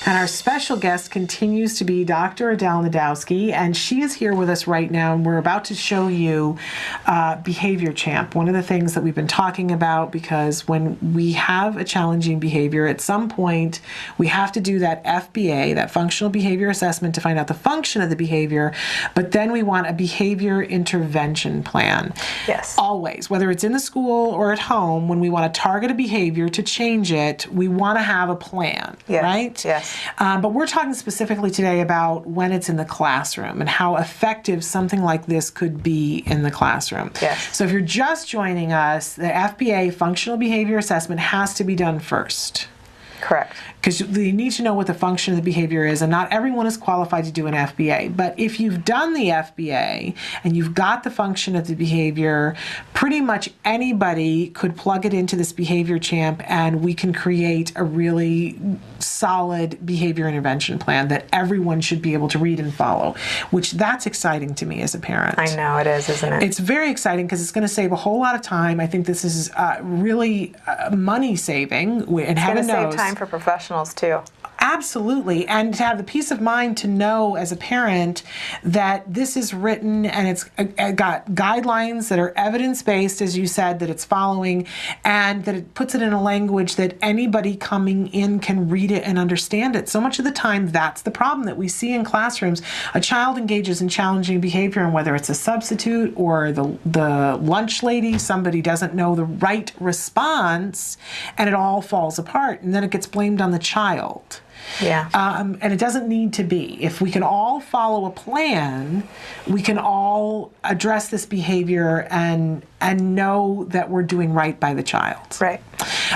And our special guest continues to be Dr. Adel Najdowski, and she is here with us right now, and we're about to show you Behavior Champ, one of the things that we've been talking about, because when we have a challenging behavior, at some point we have to do that FBA, that functional behavior assessment, to find out the function of the behavior, but then we want a behavior intervention plan. Yes. Always, whether it's in the school or at home, when we want to target a behavior to change it, we want to have a plan, yes. right? Yes. But we're talking specifically today about when it's in the classroom and how effective something like this could be in the classroom. Yes. So if you're just joining us, the FBA, Functional Behavior Assessment, has to be done first. Correct. Because you need to know what the function of the behavior is, and not everyone is qualified to do an FBA. But if you've done the FBA and you've got the function of the behavior, pretty much anybody could plug it into this Behavior Champ, and we can create a really solid behavior intervention plan that everyone should be able to read and follow, which that's exciting to me as a parent. I know it is, isn't it? It's very exciting because it's going to save a whole lot of time. I think this is really money saving, and heaven knows. It's going to save time for professionals too. Absolutely, and to have the peace of mind to know as a parent that this is written and it's got guidelines that are evidence-based, as you said, that it's following, and that it puts it in a language that anybody coming in can read it and understand it. So much of the time, that's the problem that we see in classrooms. A child engages in challenging behavior, and whether it's a substitute or the lunch lady, somebody doesn't know the right response, and it all falls apart, and then it gets blamed on the child. Yeah. And it doesn't need to be. If we can all follow a plan, we can all address this behavior and know that we're doing right by the child. Right.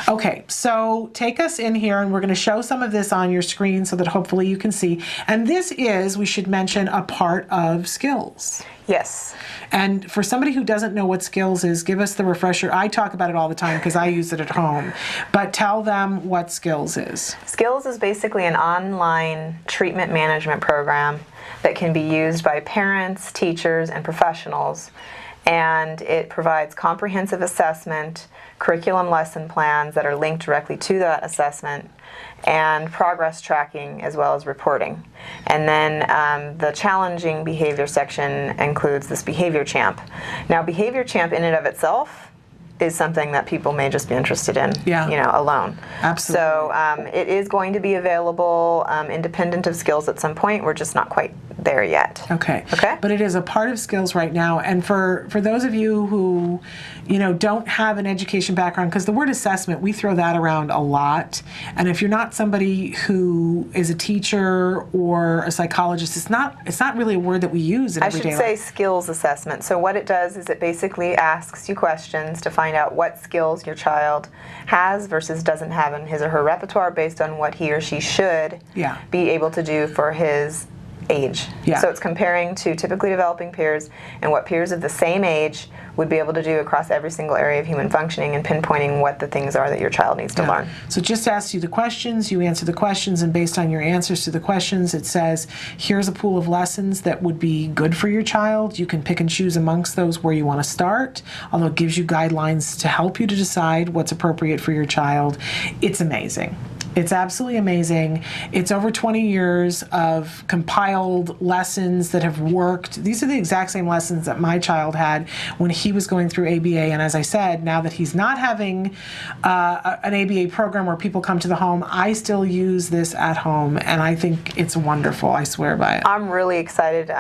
Okay, so take us in here, and we're going to show some of this on your screen so that hopefully you can see. And this is, we should mention, a part of skills. Yes. And for somebody who doesn't know what skills is, give us the refresher. I talk about it all the time because I use it at home. But tell them what skills is. Skills is basically an online treatment management program that can be used by parents, teachers, and professionals. And it provides comprehensive assessment, curriculum lesson plans that are linked directly to that assessment, and progress tracking, as well as reporting. And then the challenging behavior section includes this Behavior Champ. Now, Behavior Champ in and of itself is something that people may just be interested in, alone. Absolutely. So it is going to be available independent of skills at some point. We're just not quite there yet. Okay. Okay. But it is a part of skills right now. And for those of you who, don't have an education background, because the word assessment, we throw that around a lot. And if you're not somebody who is a teacher or a psychologist, it's not really a word that we use in everyday life. I should say skills assessment. So what it does is it basically asks you questions to find out what skills your child has versus doesn't have in his or her repertoire based on what he or she should be able to do for his age. Yeah. So it's comparing to typically developing peers and what peers of the same age would be able to do across every single area of human functioning, and pinpointing what the things are that your child needs to learn. So it just asks you the questions, you answer the questions, and based on your answers to the questions, it says, here's a pool of lessons that would be good for your child. You can pick and choose amongst those where you want to start, although it gives you guidelines to help you to decide what's appropriate for your child. It's amazing. It's absolutely amazing. It's over 20 years of compiled lessons that have worked. These are the exact same lessons that my child had when he was going through ABA. And as I said, now that he's not having an ABA program where people come to the home, I still use this at home. And I think it's wonderful. I swear by it. I'm really excited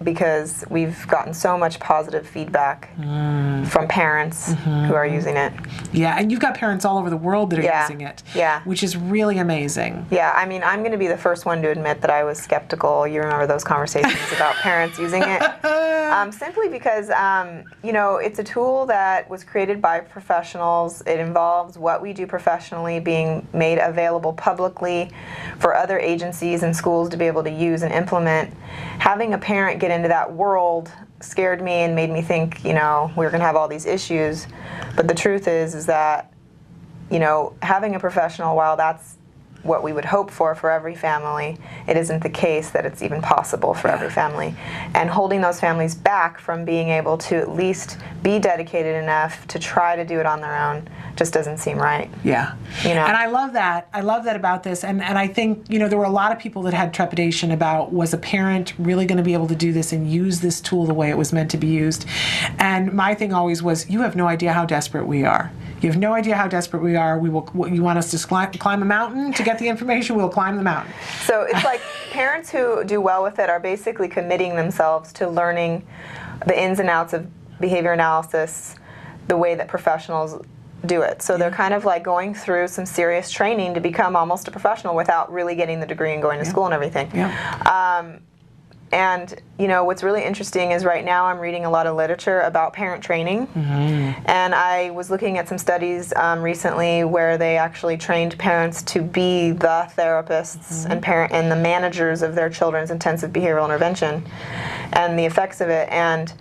because we've gotten so much positive feedback from parents who are using it. Yeah, and you've got parents all over the world that are using it. Yeah. Which is really amazing. Yeah, I mean, I'm going to be the first one to admit that I was skeptical. You remember those conversations about parents using it? Simply because, it's a tool that was created by professionals. It involves what we do professionally being made available publicly for other agencies and schools to be able to use and implement. Having a parent get into that world scared me and made me think, we were going to have all these issues. But the truth is that, having a professional, while that's what we would hope for every family, it isn't the case that it's even possible for every family. And holding those families back from being able to at least be dedicated enough to try to do it on their own just doesn't seem right. Yeah. You know? And I love that. I love that about this. And I think, you know, there were a lot of people that had trepidation about, was a parent really going to be able to do this and use this tool the way it was meant to be used? And my thing always was, you have no idea how desperate we are. You have no idea how desperate we are. You want us to climb a mountain to get the information? We'll climb the mountain. So it's like parents who do well with it are basically committing themselves to learning the ins and outs of behavior analysis the way that professionals do it. So they're kind of like going through some serious training to become almost a professional without really getting the degree and going to school and everything. And, you know, what's really interesting is right now I'm reading a lot of literature about parent training. And I was looking at some studies recently where they actually trained parents to be the therapists and the managers of their children's intensive behavioral intervention and the effects of it. And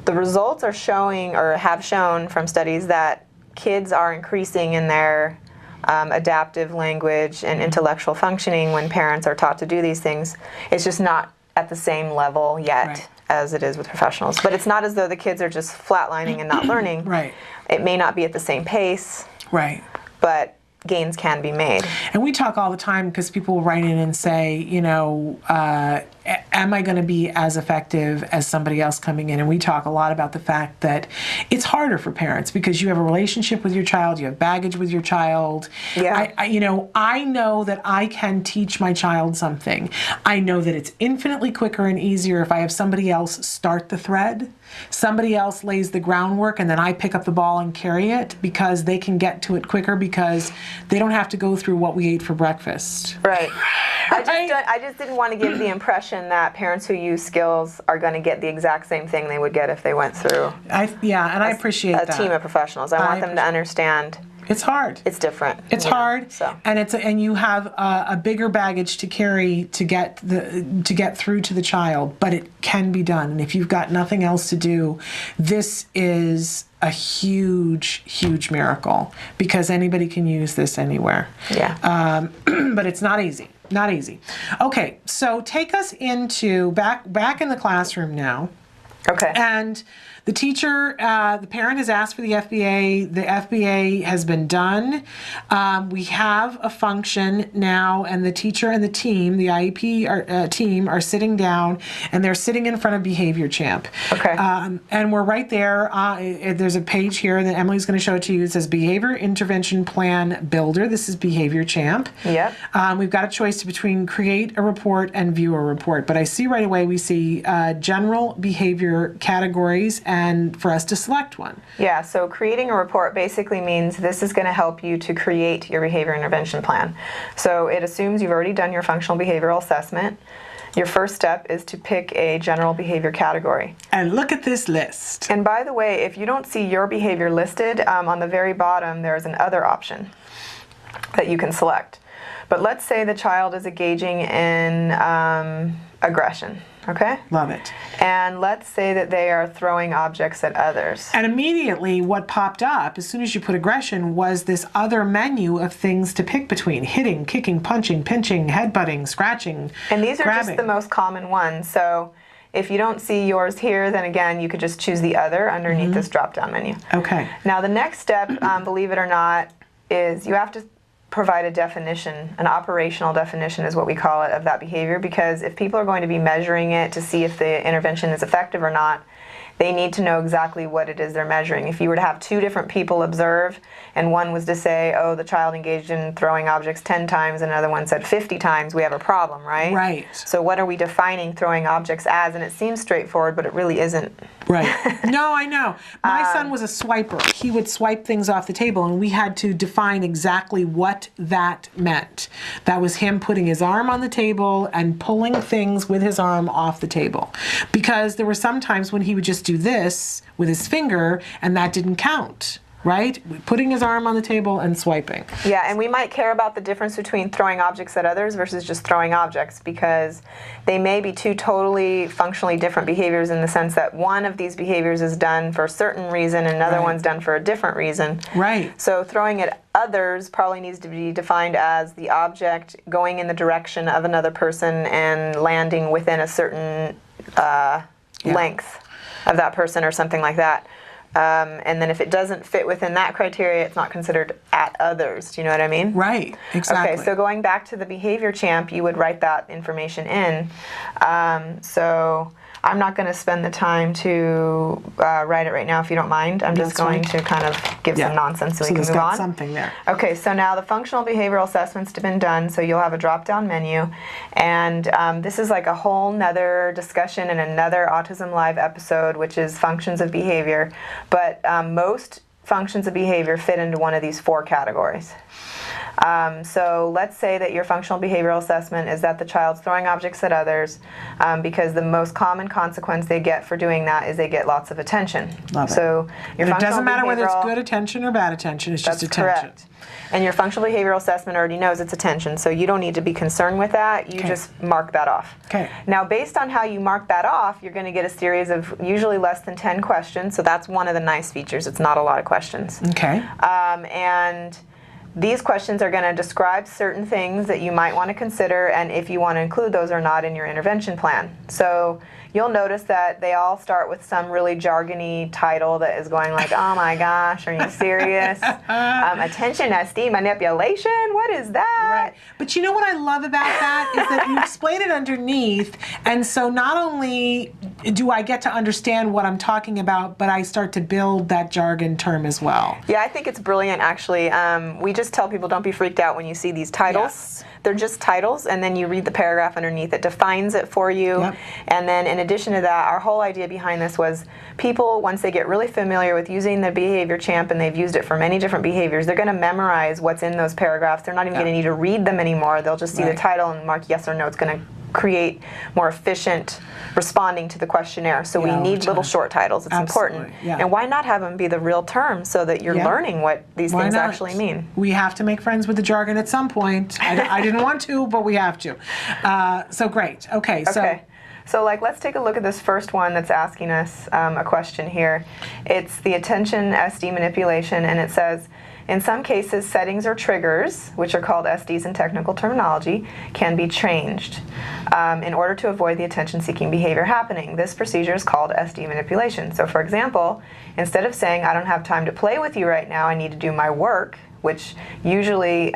the results are showing, or have shown from studies, that kids are increasing in their adaptive language and intellectual functioning when parents are taught to do these things. It's just not at the same level yet as it is with professionals. But it's not as though the kids are just flatlining and not learning. It may not be at the same pace, but gains can be made. And we talk all the time because people will write in and say, you know, am I going to be as effective as somebody else coming in? And we talk a lot about the fact that it's harder for parents because you have a relationship with your child, you have baggage with your child. You know, I know that I can teach my child something. I know that it's infinitely quicker and easier if I have somebody else start the thread. Somebody else lays the groundwork and then I pick up the ball and carry it, because they can get to it quicker because they don't have to go through what we ate for breakfast. I just didn't want to give the impression that parents who use skills are going to get the exact same thing they would get if they went through I appreciate a team of professionals. I want them to understand it's hard. It's different. It's hard, and you have a bigger baggage to carry to get through to the child, but it can be done. And if you've got nothing else to do, this is a huge, huge miracle, because anybody can use this anywhere. But it's not easy. Not easy. Okay, so take us into back in the classroom now. And the teacher, the parent has asked for the FBA. The FBA has been done. We have a function now, and the teacher and the team, the IEP team, are sitting down, and they're sitting in front of Behavior Champ. And we're right there. There's a page here that Emily's going to show it to you. It says Behavior Intervention Plan Builder. This is Behavior Champ. We've got a choice between create a report and view a report. But I see right away, we see general behavior categories, and for us to select one. So creating a report basically means this is going to help you to create your behavior intervention plan. So it assumes you've already done your functional behavioral assessment. Your first step is to pick a general behavior category. And look at this list. And by the way, if you don't see your behavior listed, on the very bottom there's an other option that you can select. But let's say the child is engaging in aggression. Love it. And let's say that they are throwing objects at others. And immediately what popped up as soon as you put aggression was this other menu of things to pick between: hitting, kicking, punching, pinching, headbutting, scratching, and these are grabbing. Just the most common ones. So if you don't see yours here, then again, you could just choose the other underneath this drop-down menu. Now the next step, believe it or not, is you have to provide a definition, an operational definition is what we call it, of that behavior, because if people are going to be measuring it to see if the intervention is effective or not, they need to know exactly what it is they're measuring. If you were to have two different people observe, and one was to say, oh, the child engaged in throwing objects 10 times, and another one said 50 times, we have a problem, right? So what are we defining throwing objects as? And it seems straightforward, but it really isn't. No, I know. My son was a swiper. He would swipe things off the table, and we had to define exactly what that meant. That was him putting his arm on the table and pulling things with his arm off the table. Because there were some times when he would just do this with his finger, and that didn't count. right? Putting his arm on the table and swiping. Yeah, and we might care about the difference between throwing objects at others versus just throwing objects, because they may be two totally functionally different behaviors in the sense that one of these behaviors is done for a certain reason and another one's done for a different reason. Right. So throwing at others probably needs to be defined as the object going in the direction of another person and landing within a certain length of that person or something like that. And then if it doesn't fit within that criteria, it's not considered at others. Do you know what I mean? Right, exactly. Okay, so going back to the behavior champ, you would write that information in. So I'm not going to spend the time to write it right now, if you don't mind. I'm just going to kind of give some nonsense so we can move on. Something there. Okay, so now the functional behavioral assessment's been done, so you'll have a drop-down menu. And this is like a whole nother discussion in another Autism Live episode, which is functions of behavior. But most functions of behavior fit into one of these 4 categories. So let's say that your functional behavioral assessment is that the child's throwing objects at others because the most common consequence they get for doing that is they get lots of attention. Love it. So your And it doesn't matter whether it's behavioral- good attention or bad attention, it's just That's attention. correct. And your functional behavioral assessment already knows it's attention, so you don't need to be concerned with that. You just mark that off. Okay. Now, based on how you mark that off, you're going to get a series of usually less than 10 questions, so that's one of the nice features. It's not a lot of questions. Okay. And these questions are going to describe certain things that you might want to consider and if you want to include those or not in your intervention plan. So you'll notice that they all start with some really jargony title that is going like, oh my gosh, are you serious? Attention SD manipulation? What is that? Right. But you know what I love about that is that you explain it underneath, and so not only do I get to understand what I'm talking about, but I start to build that jargon term as well. Yeah, I think it's brilliant, actually. We just tell people don't be freaked out when you see these titles. Yes. They're just titles, and then you read the paragraph underneath. It defines it for you. Yep. And then in addition to that, our whole idea behind this was people, once they get really familiar with using the behavior champ and they've used it for many different behaviors, they're going to memorize what's in those paragraphs. They're not even going to need to read them anymore. They'll just see the title and mark yes or no. It's going to create more efficient responding to the questionnaire. So we need little short titles. It's important. Yeah. And why not have them be the real term so that you're learning what these things not? actually mean? We have to make friends with the jargon at some point. I didn't want to, but we have to. So great. Okay. So like, let's take a look at this first one that's asking us a question here. It's the attention SD manipulation, and it says, in some cases, settings or triggers, which are called SDs in technical terminology, can be changed in order to avoid the attention-seeking behavior happening. This procedure is called SD manipulation. So for example, instead of saying, I don't have time to play with you right now, I need to do my work, which usually,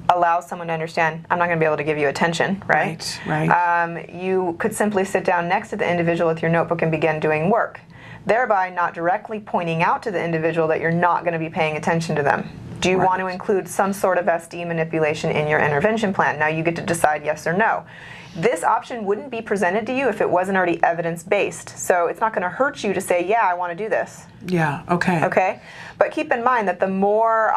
allows someone to understand, I'm not going to be able to give you attention, right? Right. You could simply sit down next to the individual with your notebook and begin doing work, thereby not directly pointing out to the individual that you're not going to be paying attention to them. Do you want to include some sort of SD manipulation in your intervention plan? Now you get to decide yes or no. This option wouldn't be presented to you if it wasn't already evidence-based. So it's not going to hurt you to say, yeah, I want to do this. Yeah, okay. Okay? But keep in mind that the more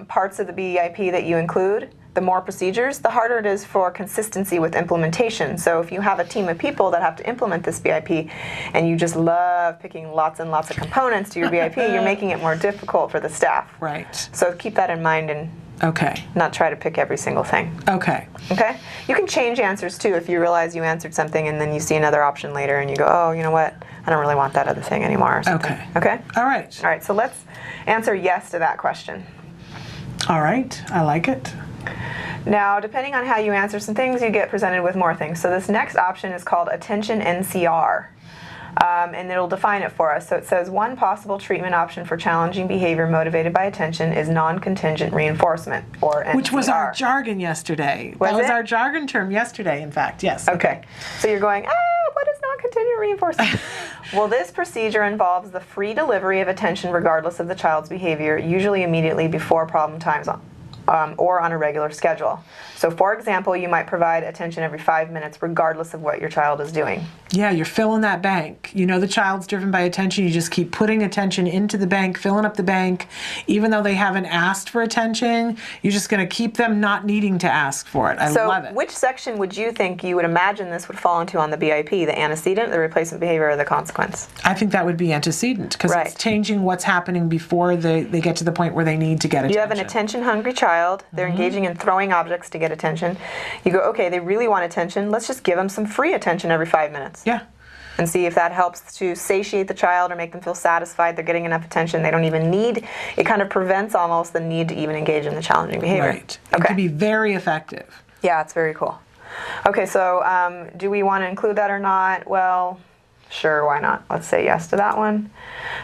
parts of the BIP that you include, the more procedures, the harder it is for consistency with implementation. So if you have a team of people that have to implement this BIP and you just love picking lots and lots of components to your BIP, you're making it more difficult for the staff. Right. So keep that in mind and not try to pick every single thing. Okay. Okay? You can change answers too if you realize you answered something and then you see another option later and you go, oh, you know what? I don't really want that other thing anymore or something. Okay. Okay? All right. All right, so let's answer yes to that question. All right. I like it. Now, depending on how you answer some things, you get presented with more things. So this next option is called Attention NCR. And it'll define it for us. So it says, one possible treatment option for challenging behavior motivated by attention is non-contingent reinforcement, or NCR. Which was our jargon yesterday. That was our jargon term yesterday, in fact. Yes. Okay. So you're going, what is non-contingent reinforcement? Well, this procedure involves the free delivery of attention regardless of the child's behavior, usually immediately before problem time or on a regular schedule. So for example, you might provide attention every 5 minutes regardless of what your child is doing. Yeah, you're filling that bank. You know the child's driven by attention. You just keep putting attention into the bank, filling up the bank. Even though they haven't asked for attention, you're just going to keep them not needing to ask for it. I love it. So which section would you think you would imagine this would fall into on the BIP? The antecedent, the replacement behavior, or the consequence? I think that would be antecedent because it's changing what's happening before they get to the point where they need to get attention. You have an attention-hungry child. They're engaging in throwing objects to get attention. You go, okay, they really want attention. Let's just give them some free attention every 5 minutes. Yeah. And see if that helps to satiate the child or make them feel satisfied. They're getting enough attention. They don't even need, it kind of prevents almost the need to even engage in the challenging behavior. Right. It can be very effective. Yeah, it's very cool. Okay, so do we want to include that or not? Well, sure, why not? Let's say yes to that one.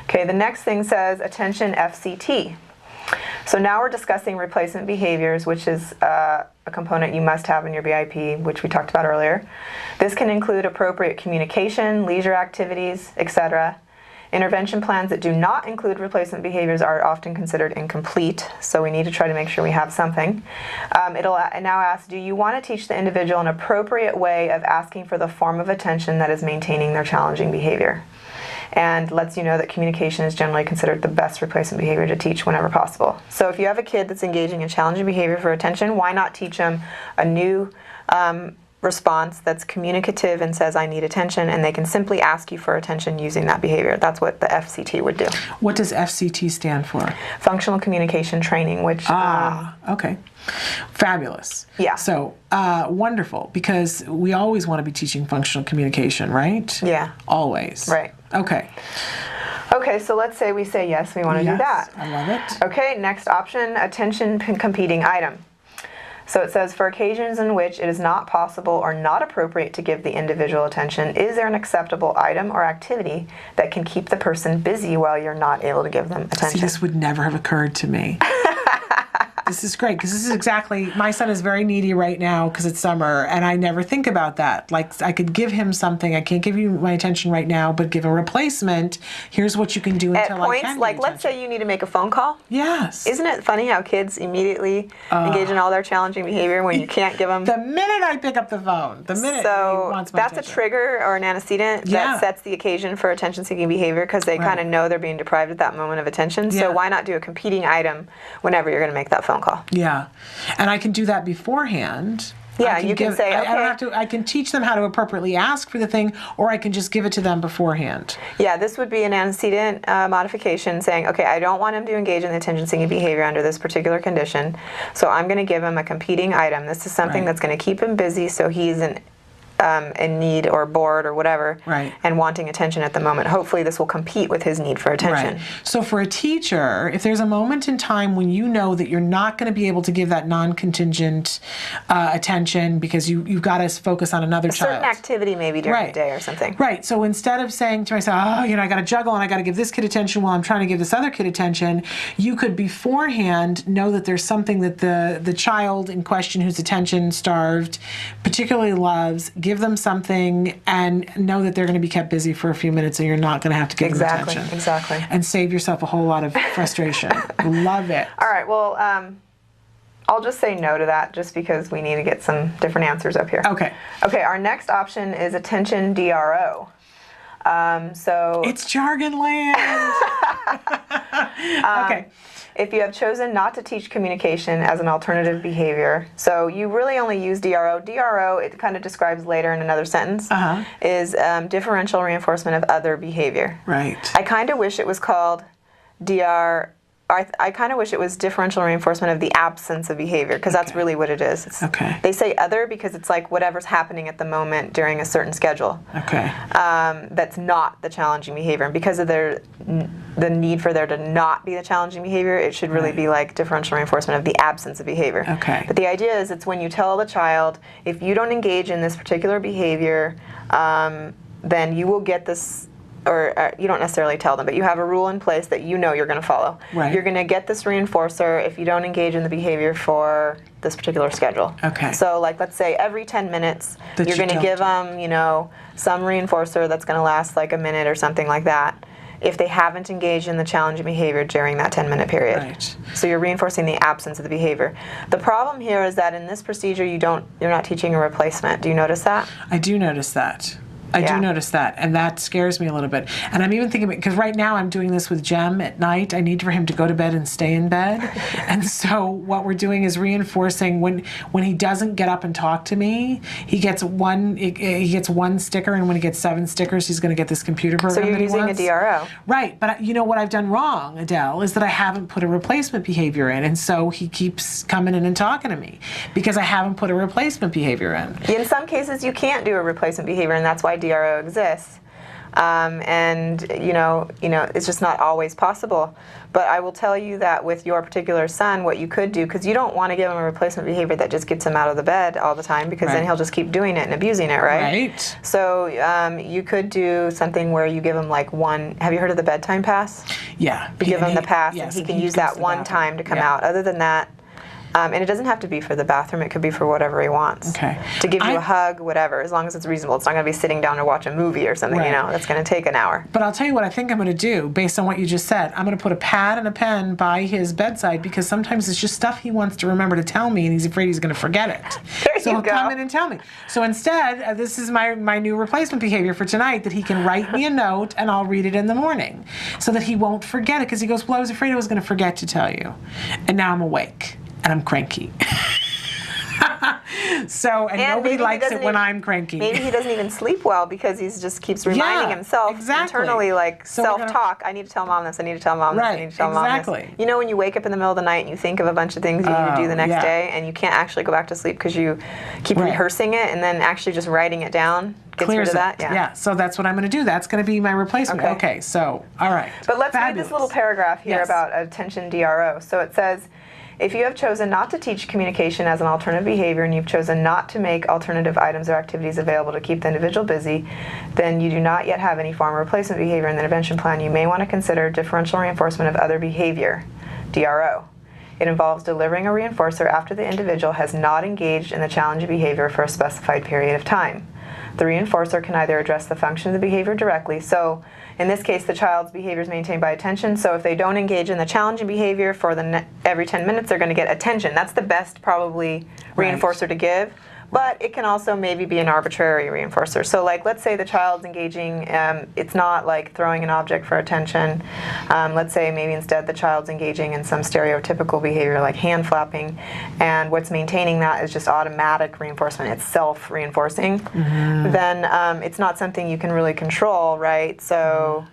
Okay, the next thing says attention FCT. So now we're discussing replacement behaviors, which is a component you must have in your BIP, which we talked about earlier. This can include appropriate communication, leisure activities, etc. Intervention plans that do not include replacement behaviors are often considered incomplete, so we need to try to make sure we have something. It'll now ask, do you want to teach the individual an appropriate way of asking for the form of attention that is maintaining their challenging behavior? And lets you know that communication is generally considered the best replacement behavior to teach whenever possible. So if you have a kid that's engaging in challenging behavior for attention, why not teach them a new response that's communicative and says, I need attention, and they can simply ask you for attention using that behavior. That's what the FCT would do. What does FCT stand for? Functional Communication Training, which... okay. Fabulous. Yeah. So, wonderful, because we always want to be teaching functional communication, right? Yeah. Always. Right. Okay. Okay, so let's say we say yes, we want to do that. I love it. Okay, next option, attention competing item. So it says, for occasions in which it is not possible or not appropriate to give the individual attention, is there an acceptable item or activity that can keep the person busy while you're not able to give them attention? See, this would never have occurred to me. This is great, because this is exactly, my son is very needy right now because it's summer, and I never think about that. Like, I could give him something. I can't give you my attention right now, but give a replacement. Here's what you can do until I can. At points, like, let's say you need to make a phone call. Yes. Isn't it funny how kids immediately engage in all their challenging behavior when you can't give them? The minute I pick up the phone, the minute he wants my attention. That's a trigger or an antecedent that sets the occasion for attention-seeking behavior, because they kind of know they're being deprived at that moment of attention. So why not do a competing item whenever you're going to make that phone call? Yeah, and I can do that beforehand. Yeah, you can say, okay. I don't have to. I can teach them how to appropriately ask for the thing, or I can just give it to them beforehand. Yeah, this would be an antecedent modification saying, okay, I don't want him to engage in the attention-seeking behavior under this particular condition, so I'm going to give him a competing item. This is something that's going to keep him busy, so he's in need or bored or whatever, and wanting attention at the moment. Hopefully this will compete with his need for attention. Right. So for a teacher, if there's a moment in time when you know that you're not going to be able to give that non-contingent attention because you've got to focus on another child. A certain activity maybe during the day or something. Right. So instead of saying to myself, oh, I got to juggle and I got to give this kid attention while I'm trying to give this other kid attention, you could beforehand know that there's something that the child in question who's attention-starved particularly loves, give them something, and know that they're going to be kept busy for a few minutes and you're not going to have to give them attention. Exactly. And save yourself a whole lot of frustration. Love it. All right, well, I'll just say no to that just because we need to get some different answers up here. Okay. Okay, our next option is attention DRO. So it's jargon land. Okay. If you have chosen not to teach communication as an alternative behavior, so you really only use DRO. DRO, it kind of describes later in another sentence, is differential reinforcement of other behavior. Right. I kind of wish it was called I kind of wish it was differential reinforcement of the absence of behavior, because that's really what it is. They say other because it's like whatever's happening at the moment during a certain schedule. That's not the challenging behavior. And because of the need for there to not be the challenging behavior, it should really be like differential reinforcement of the absence of behavior. But the idea is it's when you tell the child, if you don't engage in this particular behavior, then you will get this, or you don't necessarily tell them, but you have a rule in place that you know you're going to follow. You're going to get this reinforcer if you don't engage in the behavior for this particular schedule. So like, let's say every 10 minutes, you're going to give them, some reinforcer that's going to last like a minute or something like that. if they haven't engaged in the challenging behavior during that 10-minute period. Right. So you're reinforcing the absence of the behavior. The problem here is that in this procedure, you're not teaching a replacement. Do you notice that? I do notice that. I do notice that, and that scares me a little bit. And I'm even thinking, because right now I'm doing this with Jem at night. I need for him to go to bed and stay in bed. And so what we're doing is reinforcing when he doesn't get up and talk to me, he gets one sticker, and when he gets 7 stickers, he's going to get this computer program. So you're using a DRO. Right, but you know what I've done wrong, Adele, is that I haven't put a replacement behavior in, and so he keeps coming in and talking to me because I haven't put a replacement behavior in. In some cases, you can't do a replacement behavior, and that's why DRO exists. And you know, it's just not always possible. But I will tell you that with your particular son, what you could do, because you don't want to give him a replacement behavior that just gets him out of the bed all the time, because then he'll just keep doing it and abusing it, right? Right. So you could do something where you give him like one. Have you heard of the bedtime pass? Yeah. You give him the pass, yes, and he can use that one time to come out. Other than that. And it doesn't have to be for the bathroom. It could be for whatever he wants. Okay. To give you a hug, whatever, as long as it's reasonable. It's not going to be sitting down to watch a movie or something, you know. That's going to take an hour. But I'll tell you what I think I'm going to do, based on what you just said. I'm going to put a pad and a pen by his bedside, because sometimes it's just stuff he wants to remember to tell me, and he's afraid he's going to forget it. So he'll come in and tell me. So instead, this is my new replacement behavior for tonight, that he can write me a note, and I'll read it in the morning, so that he won't forget it, because he goes, well, I was afraid I was going to forget to tell you. And now I'm awake. And I'm cranky. And nobody likes it when I'm cranky. Maybe he doesn't even sleep well because he just keeps reminding himself internally, like self-talk. I need to tell mom this. I need to tell mom this. I need to tell mom this. You know, when you wake up in the middle of the night and you think of a bunch of things you need to do the next day, and you can't actually go back to sleep because you keep rehearsing it, and then actually just writing it down gets rid of that. Yeah. So that's what I'm going to do. That's going to be my replacement. Okay. So all right. But let's read this little paragraph here about attention DRO. So it says, if you have chosen not to teach communication as an alternative behavior, and you've chosen not to make alternative items or activities available to keep the individual busy, then you do not yet have any form of replacement behavior in the intervention plan. You may want to consider differential reinforcement of other behavior, DRO. It involves delivering a reinforcer after the individual has not engaged in the challenging behavior for a specified period of time. The reinforcer can either address the function of the behavior directly, so in this case, the child's behavior is maintained by attention. So if they don't engage in the challenging behavior for every 10 minutes, they're going to get attention. That's the best, probably, reinforcer to give. But it can also maybe be an arbitrary reinforcer. So like, let's say the child's engaging, it's not like throwing an object for attention. Let's say maybe instead the child's engaging in some stereotypical behavior like hand flapping, and what's maintaining that is just automatic reinforcement. It's self-reinforcing. Then it's not something you can really control, right? So.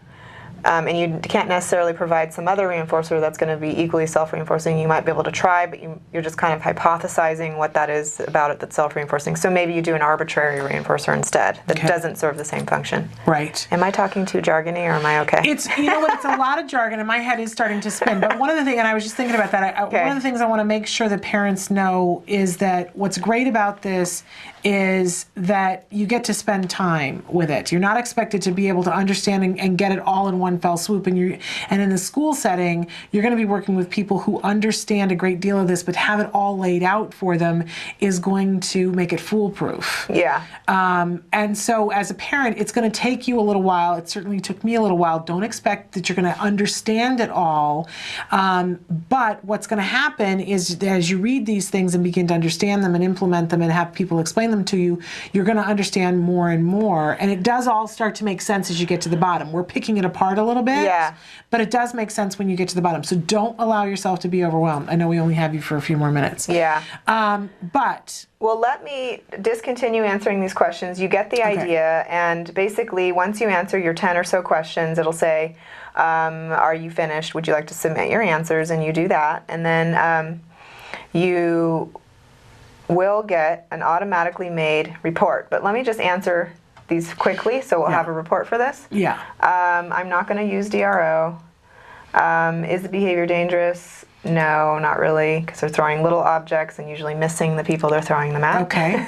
And you can't necessarily provide some other reinforcer that's going to be equally self-reinforcing. You might be able to try, but you're just kind of hypothesizing what that is about it that's self-reinforcing. So maybe you do an arbitrary reinforcer instead that doesn't serve the same function. Right. Am I talking too jargony, or am I okay? It's, you know what, it's a lot of jargon, and my head is starting to spin. But one of the things, and I was just thinking about that, one of the things I want to make sure that parents know is that what's great about this is that you get to spend time with it. You're not expected to be able to understand and get it all in one fell swoop. And in the school setting, you're going to be working with people who understand a great deal of this, but have it all laid out for them is going to make it foolproof. Yeah. And so as a parent, it's going to take you a little while. It certainly took me a little while. Don't expect that you're going to understand it all. But what's going to happen is as you read these things and begin to understand them and implement them and have people explain them to you, you're going to understand more and more. And it does all start to make sense as you get to the bottom. We're picking it apart a little bit, but it does make sense when you get to the bottom. So don't allow yourself to be overwhelmed. I know we only have you for a few more minutes. Yeah. But... Well, let me discontinue answering these questions. You get the idea, and basically once you answer your 10 or so questions, it'll say, are you finished? Would you like to submit your answers? And you do that. And then you will get an automatically made report. But let me just answer these quickly, so we'll have a report for this. Yeah. I'm not going to use DRO. Is the behavior dangerous? No, not really, because they're throwing little objects and usually missing the people they're throwing them at. Okay.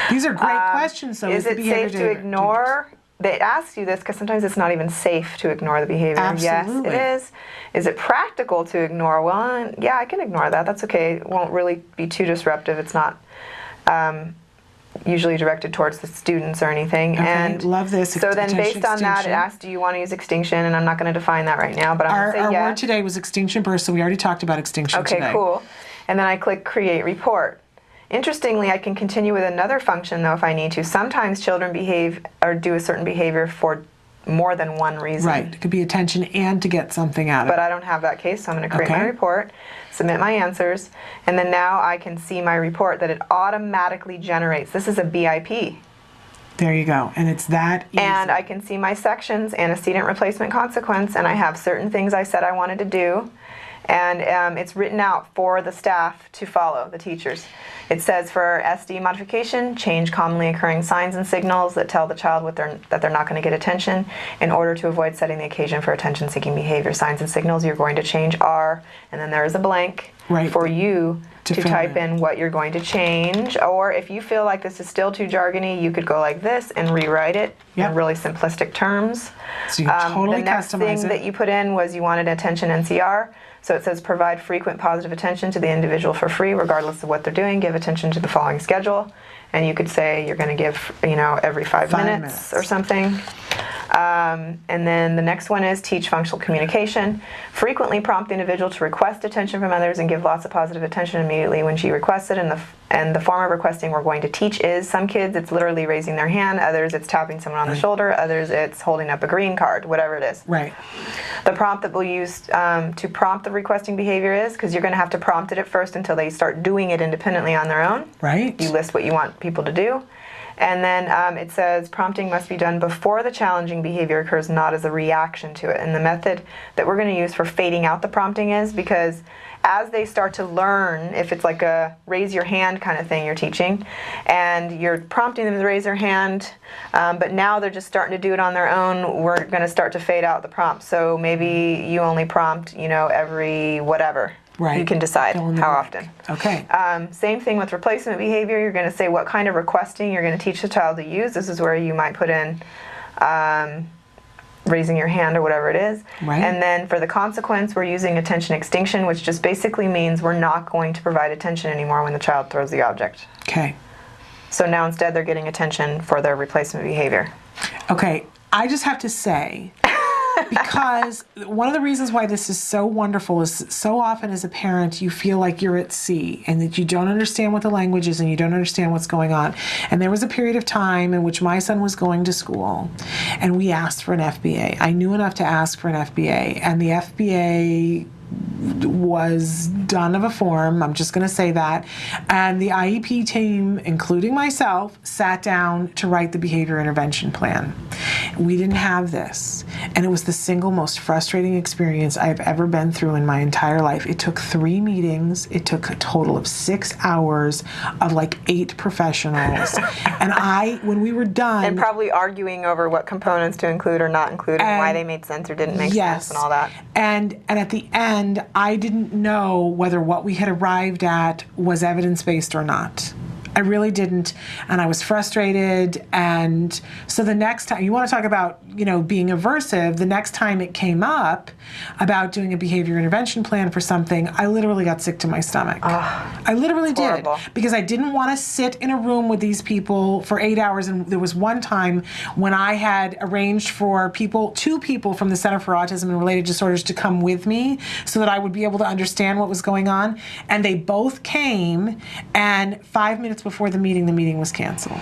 These are great questions. So is it safe to ignore? They ask you this because sometimes it's not even safe to ignore the behavior. Absolutely. Yes, it is. Is it practical to ignore? Well, yeah, I can ignore that. That's okay. It won't really be too disruptive. It's not, usually directed towards the students or anything. Okay, And love this. So then based on that, it Extinction. asks, do you want to use extinction? And I'm not going to define that right now, but I'm going to say Our yes. word today was extinction burst, so we already talked about extinction Okay, today. cool. And then I click create report. Interestingly, I can continue with another function though if I need to. Sometimes children behave or do a certain behavior for more than one reason. Right. It could be attention and to get something out of But it. I don't have that case, so I'm going to create my Okay. report, submit my answers, and then now I can see my report that it automatically generates. This is a BIP. There you go. And it's that easy. And I can see my sections, antecedent replacement consequence, and I have certain things I said I wanted to do. And it's written out for the staff to follow, the teachers. It says for SD modification, change commonly occurring signs and signals that tell the child that they're not going to get attention in order to avoid setting the occasion for attention-seeking behavior. Signs and signals you're going to change are, and then there is a blank for you to type in what you're going to change. Or if you feel like this is still too jargony, you could go like this and rewrite it in really simplistic terms. So you can totally the next customize thing it. that you put in was you wanted attention NCR. So it says provide frequent positive attention to the individual for free, regardless of what they're doing. Give attention to the following schedule. And you could say you're going to give, every 5 minutes or something. And then the next one is teach functional communication. Frequently prompt the individual to request attention from others and give lots of positive attention immediately when she requests it. And the form of requesting we're going to teach is, some kids it's literally raising their hand, others it's tapping someone on the shoulder, others it's holding up a green card, whatever it is. Right. The prompt that we'll use to prompt the requesting behavior is, because you're going to have to prompt it at first until they start doing it independently on their own. Right. You list what you want people to do. And then it says prompting must be done before the challenging behavior occurs, not as a reaction to it. And the method that we're going to use for fading out the prompting is because as they start to learn, if it's like a raise your hand kind of thing you're teaching, and you're prompting them to raise their hand, but now they're just starting to do it on their own, we're going to start to fade out the prompt. So maybe you only prompt, every whatever. Right. You can decide Fill in the how blank. often. Okay. Same thing with replacement behavior. You're going to say what kind of requesting you're going to teach the child to use. This is where you might put in raising your hand or whatever it is. Right. And then for the consequence, we're using attention extinction, which just basically means we're not going to provide attention anymore when the child throws the object. Okay. So now instead they're getting attention for their replacement behavior. Okay. I just have to say, because one of the reasons why this is so wonderful is so often as a parent you feel like you're at sea and that you don't understand what the language is and you don't understand what's going on. And there was a period of time in which my son was going to school and we asked for an FBA. I knew enough to ask for an FBA, and the FBA was done of a form, I'm just going to say that, and the IEP team, including myself, sat down to write the behavior intervention plan. We didn't have this, and it was the single most frustrating experience I've ever been through in my entire life. It took 3 meetings, it took a total of 6 hours of like 8 professionals, and when we were done... And probably arguing over what components to include or not include and why they made sense or didn't make sense and all that. And at the end, I didn't know whether what we had arrived at was evidence-based or not. I really didn't, and I was frustrated. And so the next time, you want to talk about, being aversive, the next time it came up about doing a behavior intervention plan for something, I literally got sick to my stomach. I literally did. Horrible. Because I didn't want to sit in a room with these people for 8 hours. And there was one time when I had arranged for 2 people from the Center for Autism and Related Disorders to come with me so that I would be able to understand what was going on. And they both came, and 5 minutes before the meeting was canceled.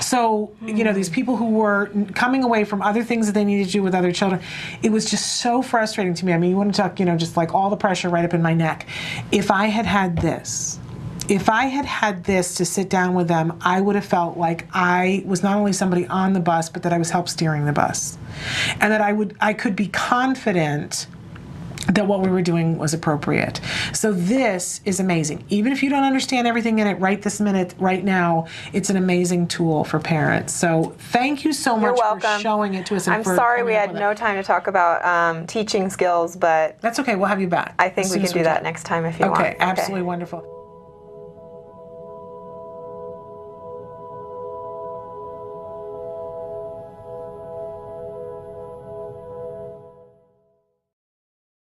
So, these people who were coming away from other things that they needed to do with other children, it was just so frustrating to me. I mean, you want to talk, just like all the pressure right up in my neck. If I had had this to sit down with them, I would have felt like I was not only somebody on the bus, but that I was help steering the bus. And that I could be confident that what we were doing was appropriate. So this is amazing. Even if you don't understand everything in it right this minute, right now, it's an amazing tool for parents. So thank you so much for showing it to us. I'm sorry we had no time to talk about teaching skills, but... That's okay. We'll have you back. I think we can do that next time if you want. Okay, absolutely wonderful.